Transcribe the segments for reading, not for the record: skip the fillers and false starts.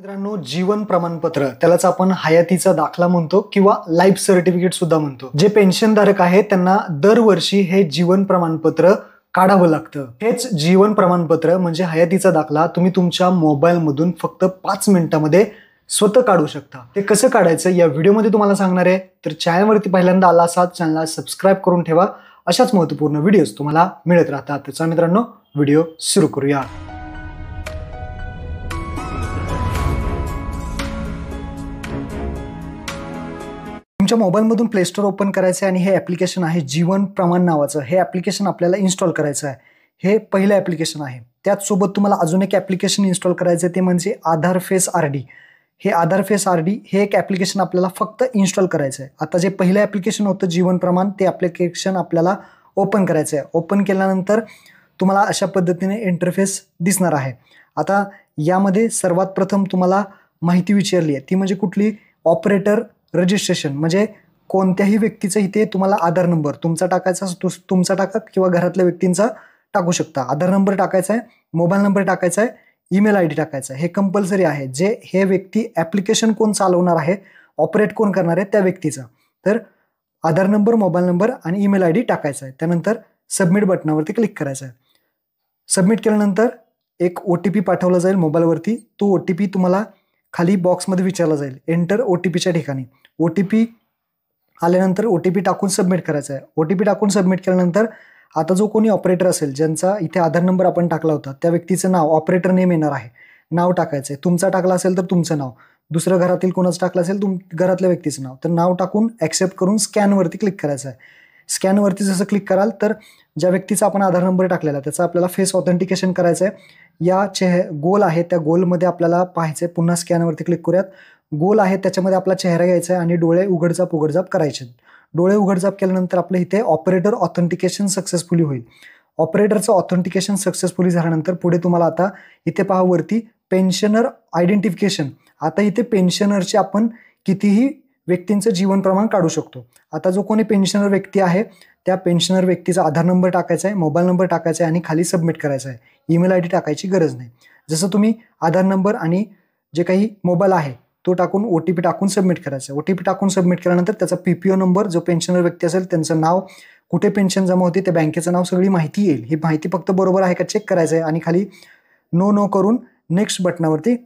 मित्रांनो, जीवन प्रमाणपत्र त्यालाच आपण हयातीचा दाखला म्हणतो किंवा लाईफ सर्टिफिकेट सुद्धा म्हणतो. जे पेन्शनधारक आहेत त्यांना दरवर्षी हे जीवन प्रमाणपत्र काढावं लागतं. हेच जीवन प्रमाणपत्र म्हणजे हयातीचा दाखला तुम्ही तुमच्या मोबाईलमधून फक्त 5 मिनिटांमध्ये स्वतः काढू शकता. ते कसं काढायचं या व्हिडिओमध्ये तुम्हाला सांगणार आहे. तर चॅनलवरती पहिल्यांदा आला असाल चॅनलला सबस्क्राईब करून ठेवा. अशाच महत्त्वपूर्ण व्हिडिओज तुम्हाला मिळत राहतात. तर मित्रांनो, व्हिडिओ सुरू करूया. तुमच्या मोबाईलमधून प्ले स्टोअर ओपन करायचं आहे आणि हे ॲप्लिकेशन आहे जीवन प्रमाण नावाचं. हे ॲप्लिकेशन आपल्याला इन्स्टॉल करायचं आहे. हे पहिलं ॲप्लिकेशन आहे. त्याचसोबत तुम्हाला अजून एक ॲप्लिकेशन इन्स्टॉल करायचं आहे, ते म्हणजे आधार फेस आर.डी. हे आधार फेस आर.डी हे एक ॲप्लिकेशन आपल्याला फक्त इन्स्टॉल करायचं आहे. आता जे पहिलं ॲप्लिकेशन होतं जीवन प्रमाण, ते ॲप्लिकेशन आपल्याला ओपन करायचं आहे. ओपन केल्यानंतर तुम्हाला अशा पद्धतीने इंटरफेस दिसणार आहे. आता यामध्ये सर्वात प्रथम तुम्हाला माहिती विचारली आहे, ती म्हणजे कुठली? Operator registration. म्हणजे कोणत्याही व्यक्तीचं इथे तुम्हाला आधार नंबर तुमचा टाकायचा, तुमचा टाका किंवा घरातल्या व्यक्तींचा टाकू शकता. आधार नंबर टाकायचा आहे, मोबाईल नंबर टाकायचा आहे, ईमेल आय डी टाकायचा आहे. हे कंपल्सरी आहे. जे हे व्यक्ती ॲप्लिकेशन कोण चालवणार आहे, ऑपरेट कोण करणार आहे त्या व्यक्तीचा. तर आधार नंबर, मोबाईल नंबर आणि ईमेल आय डी टाकायचा आहे. त्यानंतर सबमिट बटनावरती क्लिक करायचं आहे. सबमिट केल्यानंतर एक OTP पाठवला जाईल मोबाईलवरती. तो OTP तुम्हाला खाली बॉक्समध्ये विचारला जाईल, एंटर OTPच्या ठिकाणी. OTP आल्यानंतर OTP टाकून सबमिट करायचा आहे. OTP टाकून सबमिट केल्यानंतर आता जो कोणी ऑपरेटर असेल, ज्यांचा इथे आधार नंबर आपण टाकला होता, त्या व्यक्तीचं नाव, ऑपरेटर नेम येणार आहे, नाव टाकायचं आहे. तुमचा टाकला असेल तर तुमचं नाव, दुसरं घरातील कोणाचं टाकलं असेल घरातल्या व्यक्तीचं नाव, तर नाव टाकून ॲक्सेप्ट करून स्कॅनवरती क्लिक करायचं आहे. स्कॅनवरती जसं क्लिक कराल तर ज्या व्यक्तीचा आपण आधार नंबर टाकलेला त्याचा आपल्याला फेस ऑथेंटिकेशन करायचं आहे. या गोल आहे त्या गोलमध्ये आपल्याला पाहायचं आहे. पुन्हा स्कॅनवरती क्लिक करूयात. गोल आहे त्याच्यामध्ये आपला चेहरा घ्यायचा आहे आणि डोळे उघडझाप करायचे. डोळे उघडझाप केल्यानंतर आपलं इथे ऑपरेटर ऑथेंटिकेशन सक्सेसफुली होईल. ऑपरेटरचं ऑथेंटिकेशन सक्सेसफुली झाल्यानंतर पुढे तुम्हाला आता इथे पहा वरती पेन्शनर आयडेंटिफिकेशन. आता इथे पेन्शनरचे आपण कितीही व्यक्तींचं जीवन प्रमाण काढू शकतो. आता जो कोणी पेन्शनर व्यक्ती आहे त्या पेन्शनर व्यक्तीचा आधार नंबर टाकायचा आहे, मोबाईल नंबर टाकायचा आहे आणि खाली सबमिट करायचा आहे. ईमेल आय डी टाकायची गरज नाही. जसं तुम्ही आधार नंबर आणि जे काही मोबाईल आहे तो टाकून OTP टाकून सबमिट करायचं आहे. OTP टाकून सबमिट केल्यानंतर त्याचा PPO नंबर, जो पेन्शनर व्यक्ती असेल त्यांचं नाव, कुठे पेन्शन जमा होते त्या बँकेचं नाव, सगळी माहिती येईल. ही माहिती फक्त बरोबर आहे का चेक करायचं आहे आणि खाली नो करून नेक्स्ट बटनावरती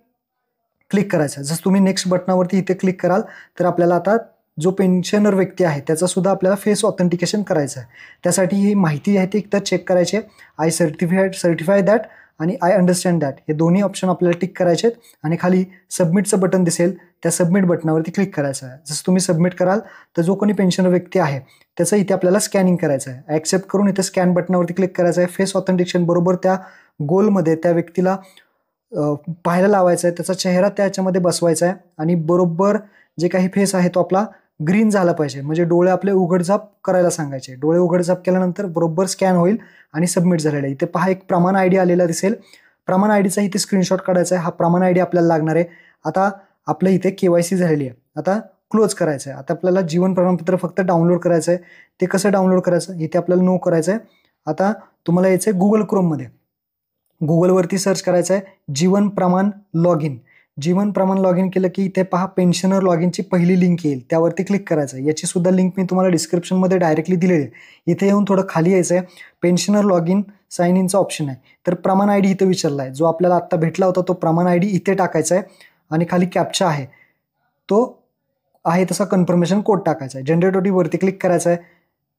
क्लिक करायचं आहे. जसं तुम्ही नेक्स्ट बटनावरती इथे क्लिक कराल तर आपल्याला आता जो पेन्शनर व्यक्ती आहे त्याचा सुद्धा आपल्याला फेस ऑथेंटिकेशन करायचं आहे. त्यासाठी ही माहिती आहे ती एकदा चेक करायची आहे. आय सर्टिफाय दॅट आणि आय अंडरस्टँड दॅट हे दोन्ही ऑप्शन आपल्याला टिक करायचे आहेत आणि खाली सबमिटचं बटन दिसेल, त्या सबमिट बटनावरती क्लिक करायचं आहे. जसं तुम्ही सबमिट कराल तर जो कोणी पेन्शनर व्यक्ती आहे त्याचं इथे आपल्याला स्कॅनिंग करायचं आहे. ॲक्सेप्ट करून इथे स्कॅन बटनावरती क्लिक करायचं आहे. फेस ऑथेंटिकेशन बरोबर त्या गोलमध्ये त्या व्यक्तीला पाहायला लावायचं आहे. त्याचा चेहरा त्याच्यामध्ये बसवायचा आहे आणि बरोबर जे काही फेस आहे तो आपला ग्रीन झाला पाहिजे. म्हणजे डोळे आपले उघडझाप करायला सांगायचे. डोळे उघडझाप केल्यानंतर बरोबर स्कॅन होईल आणि सबमिट झालेलं आहे. इथे पहा एक प्रमाण ID आलेला दिसेल. प्रमाण IDचा इथे स्क्रीनशॉट काढायचा आहे. हा प्रमाण ID आपल्याला लागणार आहे. आता आपलं इथे KYC झालेली आहे. आता क्लोज करायचं आहे. आता आपल्याला जीवन प्रमाणपत्र फक्त डाउनलोड करायचं आहे. ते कसं डाउनलोड करायचं इथे आपल्याला नो करायचं आहे. आता तुम्हाला यायचं आहे गुगल क्रोममध्ये. गुगलवरती सर्च करायचं आहे जीवन प्रमाण लॉग इन. जीवन प्रमाण लॉग इन केलं की इथे पहा पेन्शनर लॉग इनची पहिली लिंक येईल, त्यावरती क्लिक करायचं आहे. याची सुद्धा लिंक मी तुम्हाला डिस्क्रिप्शनमध्ये डायरेक्टली दिलेली आहे. इथे येऊन थोडं खाली यायचं आहे. पेन्शनर लॉग इन साइन इनचा ऑप्शन आहे. तर प्रमाण ID इथे विचारला आहे. जो आपल्याला आत्ता भेटला होता तो प्रमाण ID इथे टाकायचा आहे आणि खाली कॅप्चा आहे तो आहे तसा कन्फर्मेशन कोड टाकायचा आहे. जनरेट OTP वरती क्लिक करायचं आहे.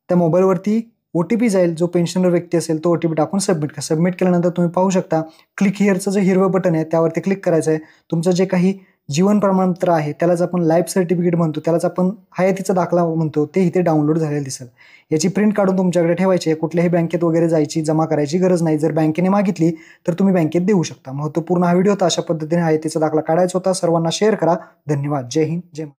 त्या मोबाईलवरती OTP जाईल, जो पेन्शनर व्यक्ती असेल तो OTP टाकून सबमिट करा. सबमिट केल्यानंतर तुम्ही पाहू शकता क्लिक हिअरचं जे हिरवं बटन आहे त्यावरती क्लिक करायचं आहे. तुमचं जे काही जीवन प्रमाणपत्र आहे त्यालाच आपण लाईफ सर्टिफिकेट म्हणतो, त्यालाच आपण हयातीचा दाखला म्हणतो, ते इथे डाउनलोड झालेलं दिसेल. याची प्रिंट काढून तुमच्याकडे ठेवायची आहे. कुठल्याही बँकेत वगैरे जायची, जमा करायची गरज नाही. जर बँकेने मागितली तर तुम्ही बँकेत देऊ शकता. महत्त्वपूर्ण हा व्हिडिओ होता. अशा पद्धतीने हयातीचा दाखला काढायचा होता. सर्वांना शेअर करा. धन्यवाद. जय हिंद, जय महाराष्ट्र.